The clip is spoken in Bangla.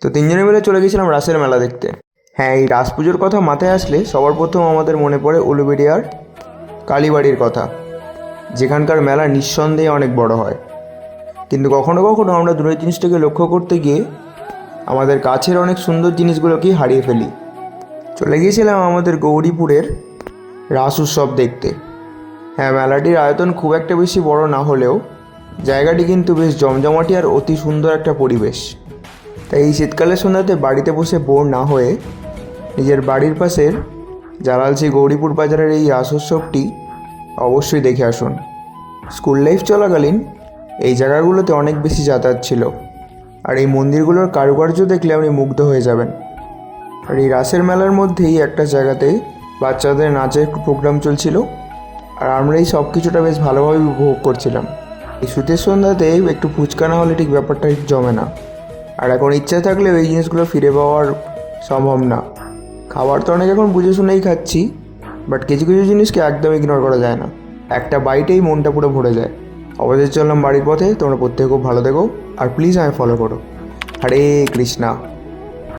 তো তিনজনে মিলে চলে গেছিলাম রাসের মেলা দেখতে। হ্যাঁ, এই রাস পুজোর কথা মাথায় আসলে সবার প্রথম আমাদের মনে পড়ে উলুবেড়িয়ার কালীবাড়ির কথা, যেখানকার মেলা নিঃসন্দেহে অনেক বড় হয়। কিন্তু কখনো কখনো আমরা দূরের জিনিসটাকে লক্ষ্য করতে গিয়ে আমাদের কাছের অনেক সুন্দর জিনিসগুলোকেই হারিয়ে ফেলি। চলে গিয়েছিলাম আমাদের গৌরীপুরের রাস উৎসব দেখতে। হ্যাঁ, মেলাটির আয়তন খুব একটা বেশি বড় না হলেও জায়গাটি কিন্তু বেশ জমজমাটি আর অতি সুন্দর একটা পরিবেশ। তাই এই শীতকালের সন্ধ্যাতে বাড়িতে বসে বোর না হয়ে নিজের বাড়ির পাশের জালালছি গৌরীপুর বাজারের এই রাস উৎসবটি অবশ্যই দেখে আসুন। স্কুল লাইফ চলাকালীন এই জায়গাগুলোতে অনেক বেশি যাতায়াত ছিল, আর এই মন্দিরগুলোর কারুকার্য দেখলে আপনি মুগ্ধ হয়ে যাবেন। আর এই রাসের মেলার মধ্যেই একটা জায়গাতে বাচ্চাদের নাচের প্রোগ্রাম চলছিল, আর আমরা এই সব কিছুটা বেশ ভালোভাবে উপভোগ করছিলাম। এই শীতের সন্ধ্যাতে একটু ফুচকা না হলে ঠিক ব্যাপারটা ঠিক জমে না। আর এখন ইচ্ছা থাকলেও এই জিনিসগুলো ফিরে পাওয়ার সম্ভব না। খাবার তো অনেক এখন বুঝে শুনেই খাচ্ছি, বাট কিছু কিছু জিনিসকে একদম ইগনোর করা যায় না। একটা বাইটেই মনটা পুরো ভরে যায়। অবশেষে চললাম বাড়ির পথে। তোমরা প্রত্যেকে খুব ভালো থেকো, আর প্লিজ আমায় ফলো করো। হরে কৃষ্ণা।